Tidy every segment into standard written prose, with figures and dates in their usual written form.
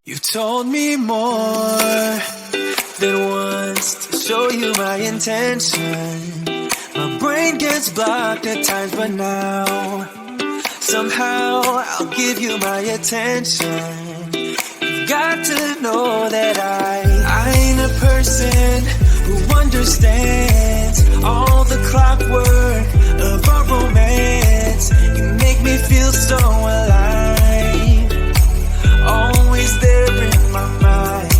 You told me more than once to show you my intention. My brain gets blocked at times, but now somehow I'll give you my attention. You've got to know that I ain't a person who understands all the clockwork of our romance. You make me feel so alive, always there in my mind.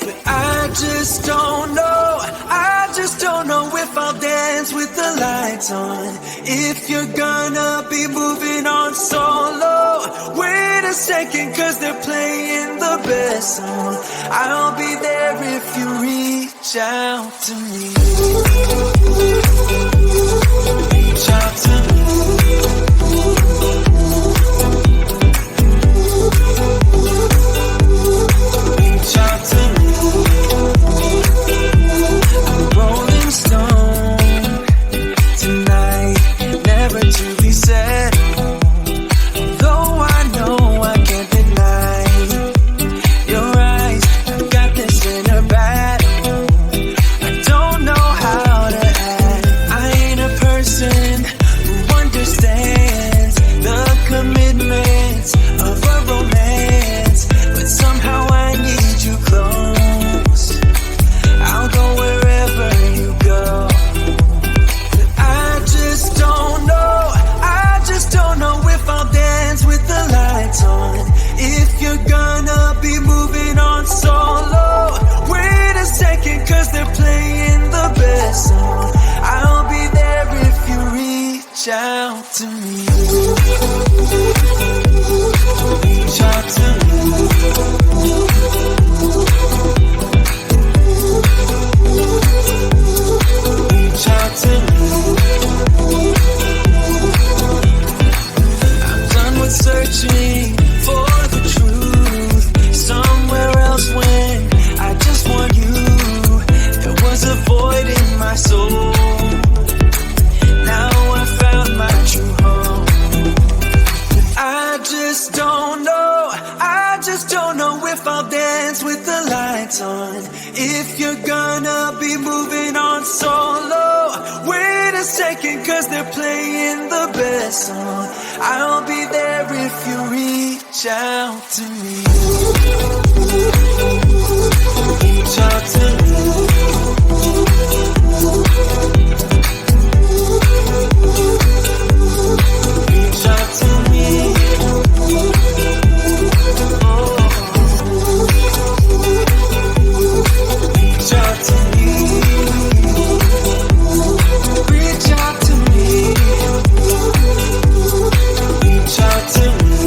But I just don't know, I just don't know if I'll dance with the lights on. If you're gonna be moving on solo, wait a second, cause they're playing the best song. I'll be there if you reach out to me. Reach out to me. Reach out to me. I'm a rolling stone tonight, never to be settled. Though I know I can't deny your eyes, I've got this inner battle. I don't know how to act. I ain't a person who understands the commitments of a romance, but somehow I need you close. I'll go wherever you go. But I just don't know, I just don't know if I'll dance with the lights on. If you're gonna be moving on solo, wait a second, cause they're playing the best song. I'll be there if you reach out to me. Reach out to me. Reach out to me. I'm done with searching for the truth somewhere else when I just want you. There was a void in my soul. Now I found my true home. But I just don't know, I just don't know if I'll dance with the lights on. If you're gonna be moving on solo, wait a second, cause they're playing the best song. I'll be there if you reach out to me. Reach out to me. Reach out to me. Oh. Reach out to me. Reach out to me. Reach out to me.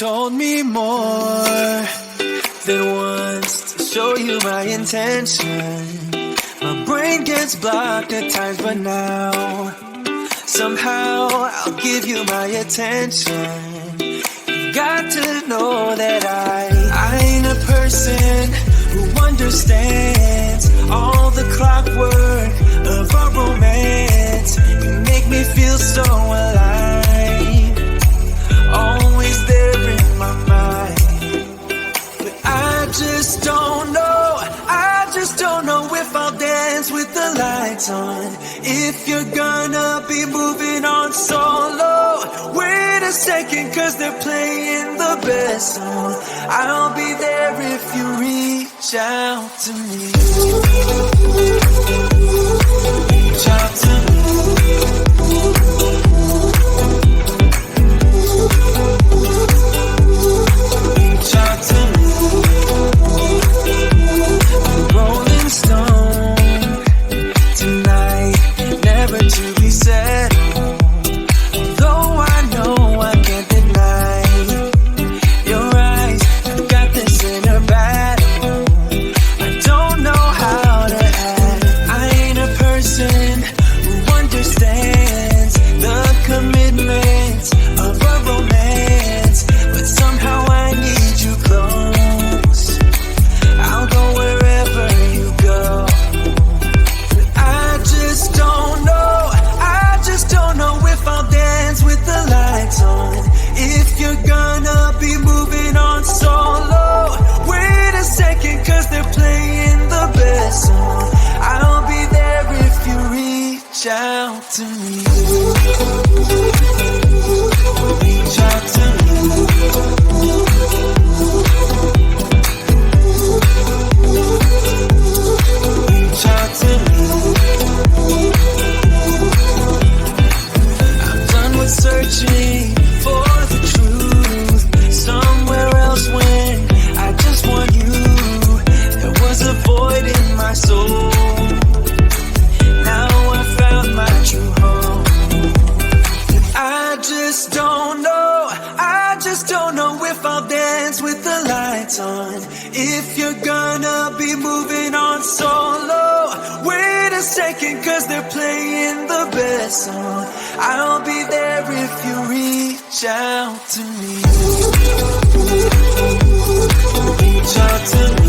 told me more than once to show you my intention. My brain gets blocked at times, but now somehow I'll give you my attention. You got to know that I ain't a person who understands all the clockwork of our romance. You make me feel so alive, always there in my mind. But I just don't know if I'll dance with the lights on. If you're gonna be moving on solo, wait a second, cause they're playing the best song. I'll be there if you reach out to me. Reach out to me. Reach out to me. I'm rolling stone tonight, never to be settled. Though I know I can't deny your eyes, I've got this inner battle. I don't know how to act. I ain't a person who understands the commitment of a romance, but somehow I need you close. I'll go wherever you go. But I just don't know if I'll dance with the lights on. If you're gonna be moving on solo, wait a second, cause they're playing the best song. I'll be there if you reach out to me. Reach out to me. Reach out to me. I'm done with searching for the truth somewhere else when I just want you. There was a void in my soul. Now I found my true home. I just don't know if I'll dance with the lights on. If you're gonna be moving on solo, wait a second, cause they're playing the best song. I'll be there if you reach out to me. Reach out to me.